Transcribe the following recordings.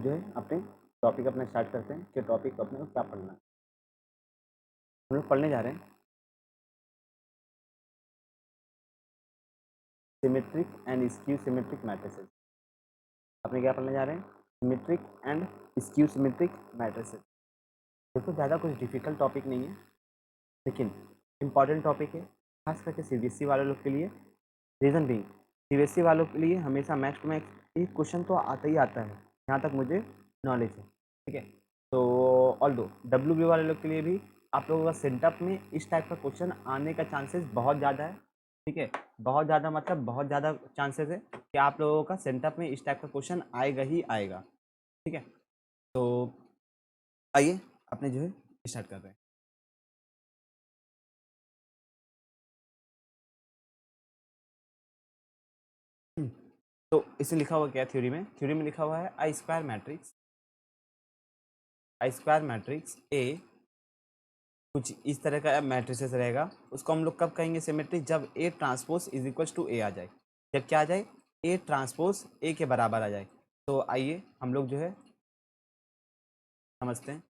जो है अपने टॉपिक अपना स्टार्ट करते हैं कि टॉपिक अपने को क्या पढ़ना है। हम लोग पढ़ने जा रहे हैं symmetric and skew symmetric matrices. अपने क्या पढ़ने जा रहे हैं? Symmetric and skew symmetric matrices. देखो ज़्यादा कुछ डिफिकल्ट टॉपिक नहीं है, लेकिन इम्पॉर्टेंट टॉपिक है, खास करके सीबीएसई वाले लोग के लिए। रीज़न भी सीबीएसई वालों के लिए हमेशा मैक्स टू मैक्स एक क्वेश्चन तो आता ही आता है, जहाँ तक मुझे नॉलेज है। ठीक है, तो ऑल्दो डब्ल्यूबी वाले लोग के लिए भी आप लोगों का सेटअप में इस टाइप का क्वेश्चन आने का चांसेस बहुत ज़्यादा है। ठीक है, बहुत ज़्यादा मतलब बहुत ज़्यादा चांसेस है कि आप लोगों का सेटअप में इस टाइप का क्वेश्चन आएगा ही आएगा। ठीक है, तो आइए अपने जो है स्टार्ट कर रहे हैं। तो इसमें लिखा हुआ क्या है? थ्योरी में लिखा हुआ है आई स्क्वायर मैट्रिक्स ए कुछ इस तरह का मैट्रिसेस रहेगा। उसको हम लोग कब कहेंगे सिमेट्रिक? जब A transpose is equal to A आ जाए। जब क्या आ जाए? ए ट्रांसपोज ए के बराबर आ जाए। तो आइए हम लोग जो है समझते हैं।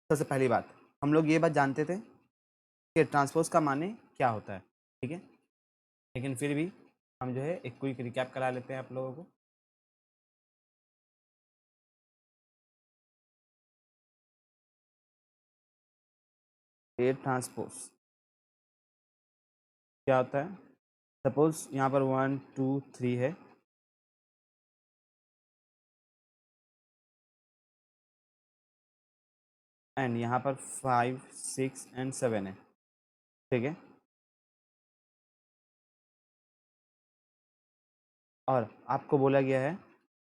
सबसे पहली बात, हम लोग ये बात जानते थे कि ट्रांसपोज का माने क्या होता है। ठीक है, लेकिन फिर भी हम जो है एक क्विक रिकैप करा लेते हैं आप लोगों को। ए ट्रांसपोज क्या होता है? सपोज यहाँ पर 1 2 3 है, एंड यहाँ पर 5 6 एंड 7 है। ठीक है, और आपको बोला गया है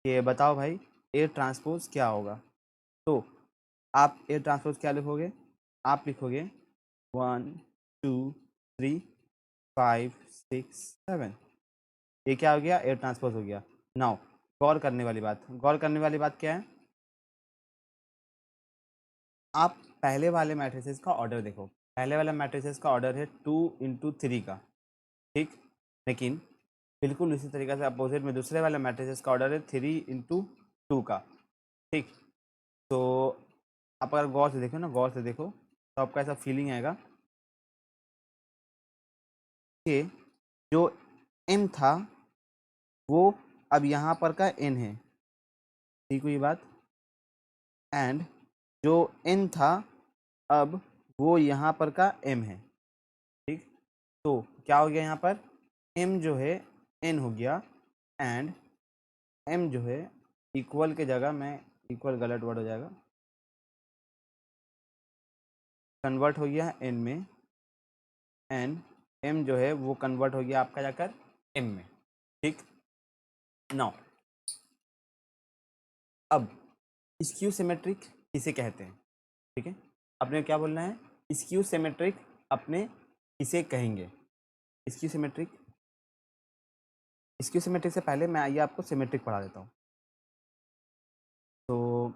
कि बताओ भाई ए ट्रांसपोज क्या होगा। तो आप ए ट्रांसपोज क्या लिखोगे? आप लिखोगे 1 2 3 5 6 7। ये क्या हो गया? ए ट्रांसपोज हो गया। नाउ गौर करने वाली बात क्या है? आप पहले वाले मैट्रिसेस का ऑर्डर देखो। पहले वाला मैट्रिसेस का ऑर्डर है 2 into 3 का। ठीक, लेकिन बिल्कुल इसी तरीके से अपोजिट में दूसरे वाले मैट्रिसेस का ऑर्डर है 3 into 2 का। ठीक, तो आप अगर गौर से देखो ना, गौर से देखो तो आपको ऐसा फीलिंग आएगा कि जो m था वो अब यहाँ पर का n है। ठीक हुई बात? एंड जो n था अब वो यहाँ पर का m है। ठीक, तो क्या हो गया? यहाँ पर m जो है n हो गया, एंड m जो है इक्वल के जगह में, इक्वल गलत वर्ड हो जाएगा, कन्वर्ट हो गया n में, एंड m जो है वो कन्वर्ट हो गया आपका जाकर m में। ठीक, नाउ अब स्क्यू सिमेट्रिक किसे कहते हैं? ठीक है, अपने क्या बोलना है? स्क्यू सिमेट्रिक अपने किसे कहेंगे? स्क्यू सिमेट्रिक से पहले मैं आइए आपको सिमेट्रिक पढ़ा देता हूँ। तो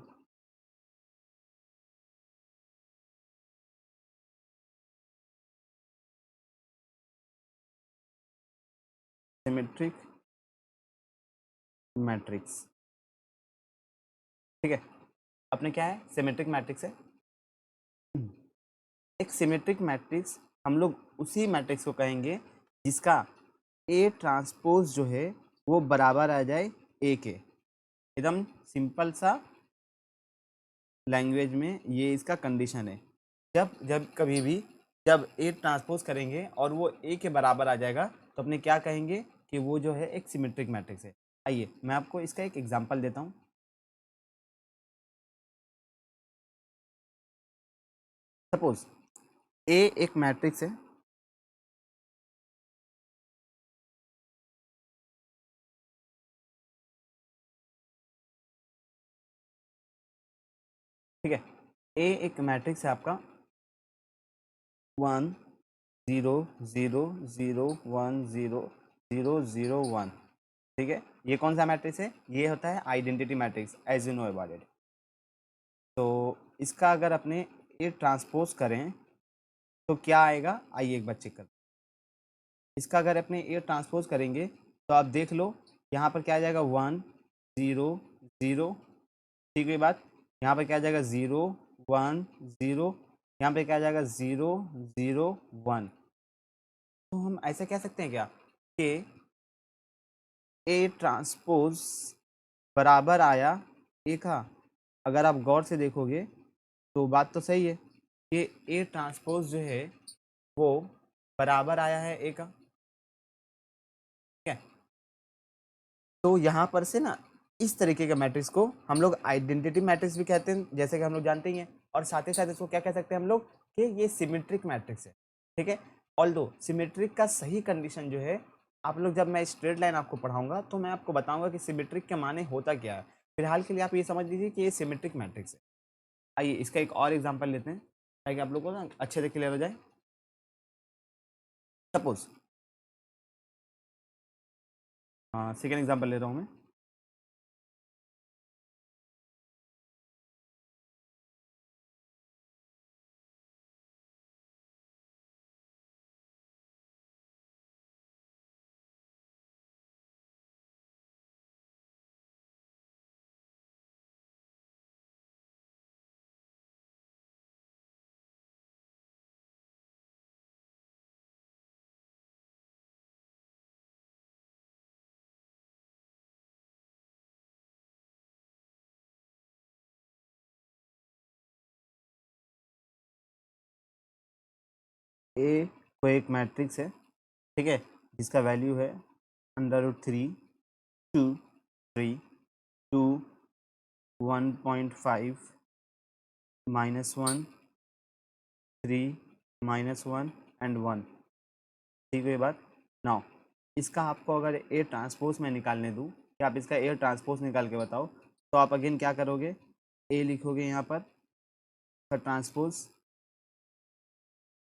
सिमेट्रिक मैट्रिक्स, ठीक है, अपने क्या है? सिमेट्रिक मैट्रिक्स है। एक सिमेट्रिक मैट्रिक्स हम लोग उसी मैट्रिक्स को कहेंगे जिसका ए ट्रांसपोज जो है वो बराबर आ जाए ए के। एकदम सिंपल सा लैंग्वेज में ये इसका कंडीशन है। जब जब कभी भी जब ए ट्रांसपोज करेंगे और वो ए के बराबर आ जाएगा तो अपने क्या कहेंगे कि वो जो है एक सिमेट्रिक मैट्रिक्स है। आइए मैं आपको इसका एक एग्जांपल देता हूँ। सपोज ए एक मैट्रिक्स है, ठीक है, ए एक मैट्रिक्स है आपका 1 0 0 0 1 0 0 0 1। ठीक है, ये कौन सा मैट्रिक्स है? ये होता है identity matrix, as you know about it. तो इसका अगर अपने ए ट्रांसपोज करें तो क्या आएगा? आइए एक बार चेक करते हैं। इसका अगर अपने ए ट्रांसपोज करेंगे तो आप देख लो यहाँ पर क्या आ जाएगा? 1 0 0 ठीक है बात। यहाँ पे क्या आ जाएगा 0 1 0, यहाँ पे क्या आ जाएगा 0 0 1। तो हम ऐसा कह सकते हैं क्या कि ए ट्रांसपोज बराबर आया ए का। अगर आप गौर से देखोगे तो बात तो सही है कि ए ट्रांसपोज जो है वो बराबर आया है ए का, ठीक है। तो यहाँ पर से ना इस तरीके के मैट्रिक्स को हम लोग आइडेंटिटी मैट्रिक्स भी कहते हैं, जैसे कि हम लोग जानते ही हैं। और साथ ही साथ इसको क्या कह सकते हैं हम लोग कि ये सिमेट्रिक मैट्रिक्स है, ठीक है। ऑल्दो सिमेट्रिक का सही कंडीशन जो है, आप लोग जब मैं स्ट्रेट लाइन आपको पढ़ाऊंगा तो मैं आपको बताऊंगा कि सिमेट्रिक के माने होता क्या है। फिलहाल के लिए आप ये समझ लीजिए कि ये सिमेट्रिक मैट्रिक्स है। आइए इसका एक और एग्जाम्पल लेते हैं ताकि आप लोग को ना अच्छे से क्लियर हो जाए। सपोज सेकेंड एग्जाम्पल ले रहा हूँ मैं। ए को एक मैट्रिक्स है, ठीक है, जिसका वैल्यू है √3 2 3 2 1.5 -1 3 -1 एंड 1। ठीक है ये बात। नाउ इसका आपको अगर ए ट्रांसपोज में निकालने दूँ कि आप इसका ए ट्रांसपोज निकाल के बताओ, तो आप अगेन क्या करोगे, ए लिखोगे यहाँ पर ट्रांसपोज,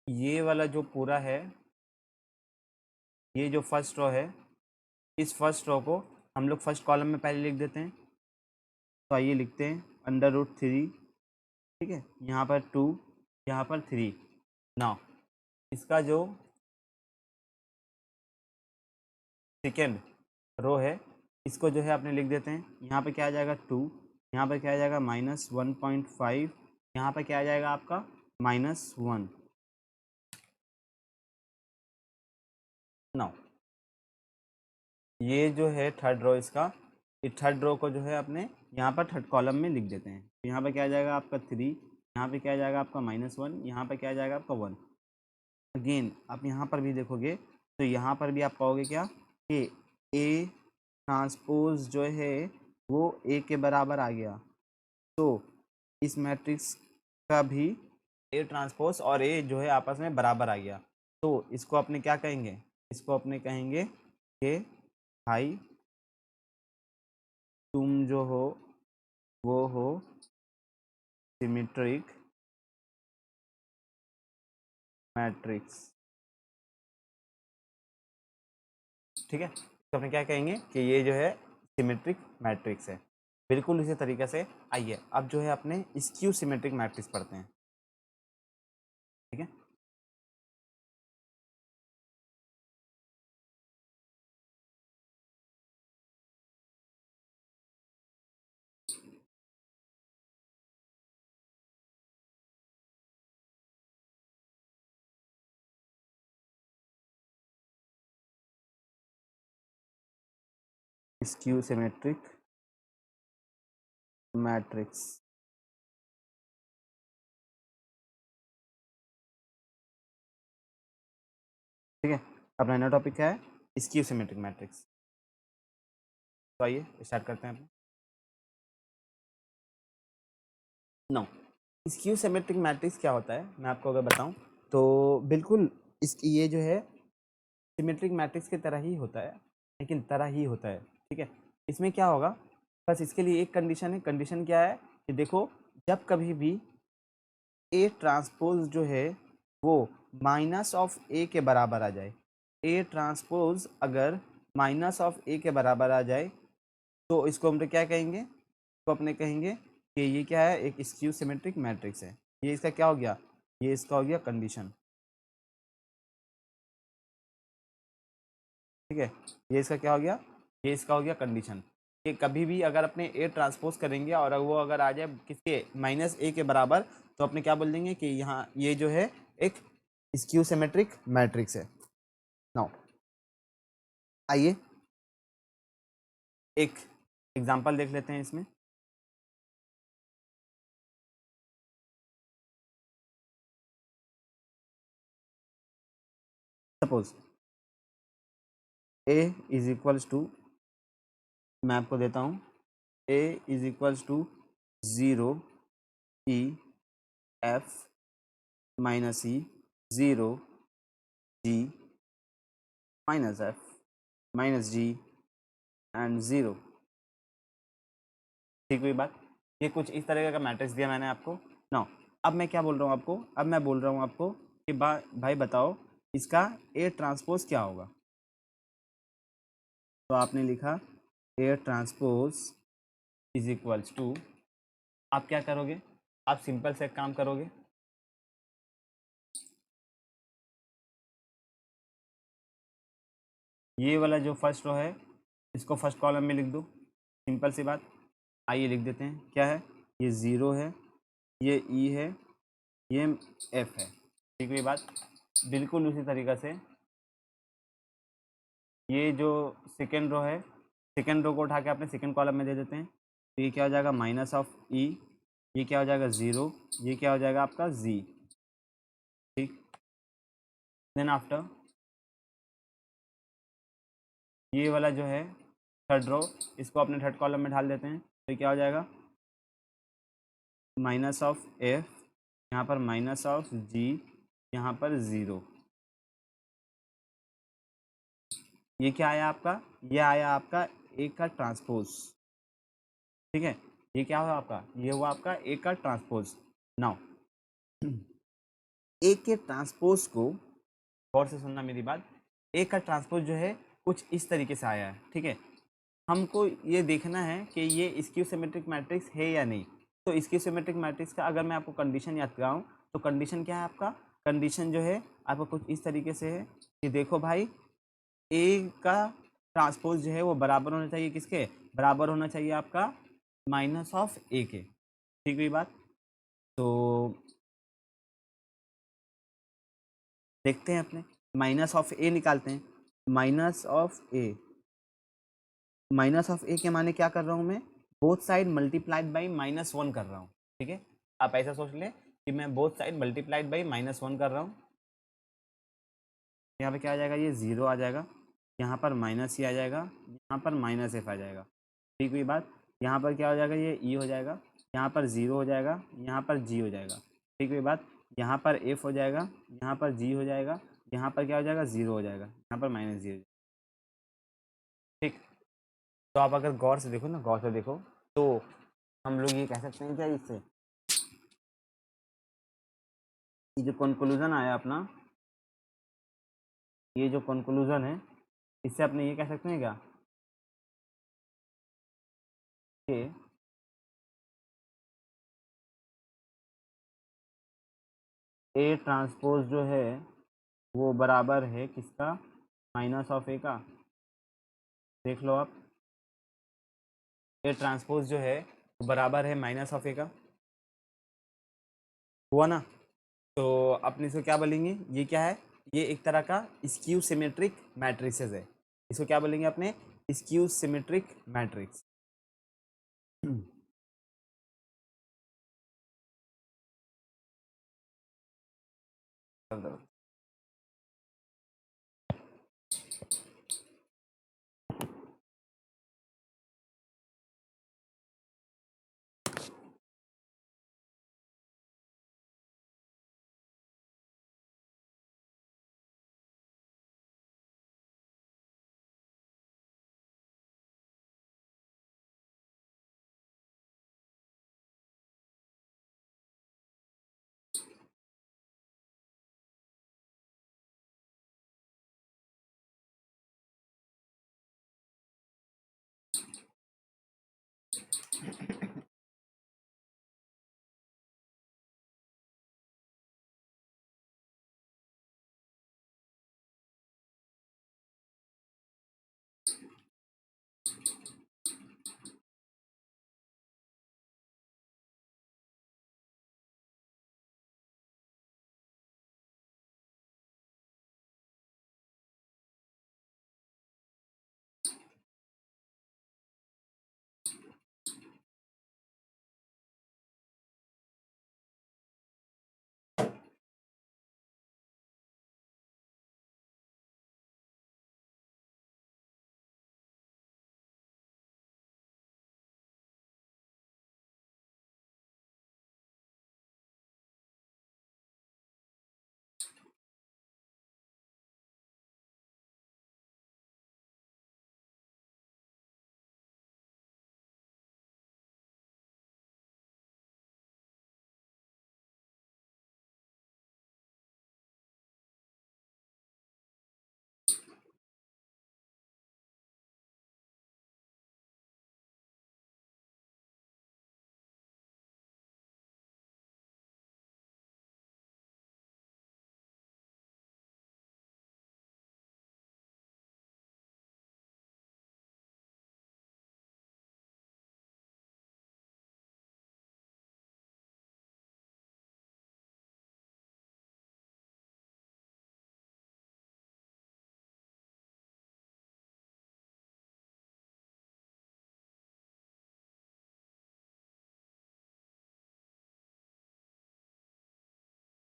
ये वाला जो पूरा है, ये जो फर्स्ट रो है, इस फर्स्ट रो को हम लोग फर्स्ट कॉलम में पहले लिख देते हैं। तो आइए लिखते हैं √3, ठीक है, यहाँ पर 2, यहाँ पर 3। नाउ इसका जो सेकेंड रो है, इसको जो है अपने लिख देते हैं। यहाँ पे क्या आ जाएगा 2, यहाँ पे क्या आ जाएगा -1.5, यहाँ पे क्या आ जाएगा आपका -1। नाउ ये जो है थर्ड रो इसका, इस थर्ड रो को जो है अपने यहाँ पर थर्ड कॉलम में लिख देते हैं। यहाँ पे क्या आ जाएगा आपका 3, यहाँ पे क्या आ जाएगा आपका -1, यहाँ पे क्या आ जाएगा आपका 1। अगेन आप यहाँ पर भी देखोगे तो यहाँ पर भी आप पाओगे क्या कि ए ट्रांसपोज जो है वो ए के बराबर आ गया। तो इस मैट्रिक्स का भी ए ट्रांसपोज और ए जो है आपस में बराबर आ गया। तो इसको अपने क्या कहेंगे, इसको अपने कहेंगे कि भाई तुम जो हो वो हो सिमेट्रिक मैट्रिक्स, ठीक है। तो अपने क्या कहेंगे कि ये जो है सिमेट्रिक मैट्रिक्स है। बिल्कुल इसी तरीके से आइए अब जो है अपने स्क्यू सिमेट्रिक मैट्रिक्स पढ़ते हैं, ठीक है। स्क्यू सिमेट्रिक मैट्रिक्स, ठीक है। अपना नया टॉपिक क्या है, स्क्यू सिमेट्रिक मैट्रिक्स। तो आइए स्टार्ट करते हैं अपने। नो, स्क्यू सिमेट्रिक मैट्रिक्स क्या होता है मैं आपको अगर बताऊं तो बिल्कुल इसकी ये जो है सिमेट्रिक मैट्रिक्स की तरह ही होता है, लेकिन तरह ही होता है, ठीक है। इसमें क्या होगा, बस इसके लिए एक कंडीशन है। कंडीशन क्या है कि देखो, जब कभी भी ए ट्रांसपोज जो है वो -ए के बराबर आ जाए, ए ट्रांसपोज अगर -ए के बराबर आ जाए तो इसको हम लोग क्या कहेंगे, तो अपने कहेंगे कि ये क्या है, एक स्क्यू सिमेट्रिक मैट्रिक्स है। ये इसका क्या हो गया, ये इसका हो गया कंडीशन, ठीक है। ये इसका क्या हो गया, ये इसका हो गया कंडीशन। कि कभी भी अगर अपने ए ट्रांसपोज करेंगे और वो अगर आ जाए किसके माइनस ए के बराबर, तो अपने क्या बोल देंगे कि यहाँ ये जो है एक स्क्यू सिमेट्रिक मैट्रिक्स है। नाउ आइए एक एग्जांपल देख लेते हैं इसमें। Suppose A is equals to, मैं आपको देता हूँ, A is equals to 0 E F minus E 0 G minus F minus G and 0। ठीक हुई बात। ये कुछ इस तरह का मैट्रिक्स दिया मैंने आपको। नाउ अब मैं क्या बोल रहा हूँ आपको, अब मैं बोल रहा हूँ आपको कि भाई बताओ इसका ए ट्रांसपोज क्या होगा। तो आपने लिखा A transpose is equals to, आप क्या करोगे, आप सिंपल से एक काम करोगे, ये वाला जो फर्स्ट रो है इसको फर्स्ट कॉलम में लिख दो, सिंपल सी बात। आइए लिख देते हैं, क्या है, ये 0 है, ये ई है, ये एफ है। ठीक है बात। बिल्कुल उसी तरीक़ा से ये जो सेकेंड रो है, सेकेंड रो को उठा के अपने सेकेंड कॉलम में दे देते हैं। तो ये क्या हो जाएगा माइनस ऑफ ई, ये क्या हो जाएगा 0, ये क्या हो जाएगा आपका जी। ठीक, देन आफ्टर ये वाला जो है थर्ड रो, इसको अपने थर्ड कॉलम में ढाल देते हैं। तो क्या हो जाएगा माइनस ऑफ एफ, यहाँ पर माइनस ऑफ जी, यहाँ पर 0। ये क्या आया आपका, ये आया आपका ए का ट्रांसपोज। ठीक है, ये क्या हुआ आपका, ये हुआ आपका ए का ट्रांसपोज। नाउ ए के ट्रांसपोज को गौर से सुनना मेरी बात, ए का ट्रांसपोज जो है कुछ इस तरीके से आया है। ठीक है, हमको ये देखना है कि ये स्क्यू सिमेट्रिक मैट्रिक्स है या नहीं। तो स्क्यू सिमेट्रिक मैट्रिक्स का अगर मैं आपको कंडीशन याद कराऊं, तो कंडीशन क्या है आपका, कंडीशन जो है आपको कुछ इस तरीके से है कि देखो भाई ए का ट्रांसपोज जो है वो बराबर होना चाहिए किसके, बराबर होना चाहिए आपका माइनस ऑफ ए के। ठीक हुई बात। तो देखते हैं अपने माइनस ऑफ ए निकालते हैं। Minus of A, minus of A के माने क्या कर रहा हूँ मैं, बोथ साइड मल्टीप्लाइड बाई -1 कर रहा हूँ। ठीक है, आप ऐसा सोच लें कि मैं बोथ साइड मल्टीप्लाइड बाई -1 कर रहा हूँ। यहाँ पे क्या आ जाएगा, ये 0 आ जाएगा, यहाँ पर माइनस ही आ जाएगा, यहाँ पर माइनस एफ आ जाएगा। ठीक हुई बात। यहाँ पर क्या हो जाएगा, ये ई हो जाएगा, यहाँ पर 0 हो जाएगा, यहाँ पर जी हो जाएगा। ठीक हुई बात। यहाँ पर एफ हो जाएगा, यहाँ पर जी हो जाएगा, यहाँ पर क्या हो जाएगा 0 हो जाएगा, यहाँ पर माइनस जी हो जाएगा। ठीक, तो आप अगर गौर से देखो ना, गौर से देखो, तो हम लोग ये कह सकते हैं क्या इससे, ये जो कंक्लूजन आया अपना, ये जो कंक्लूजन है, इससे अपने ये कह सकते हैं क्या कि ए ट्रांसपोज जो है वो बराबर है किसका, माइनस ऑफ ए का। देख लो आप, ए ट्रांसपोज जो है वो बराबर है माइनस ऑफ ए का, हुआ ना। तो अपने इसको क्या बोलेंगे, ये क्या है, ये एक तरह का स्क्यू सिमेट्रिक मैट्रिक्सेस है। इसको क्या बोलेंगे अपने, स्क्यू सिमेट्रिक मैट्रिक्स।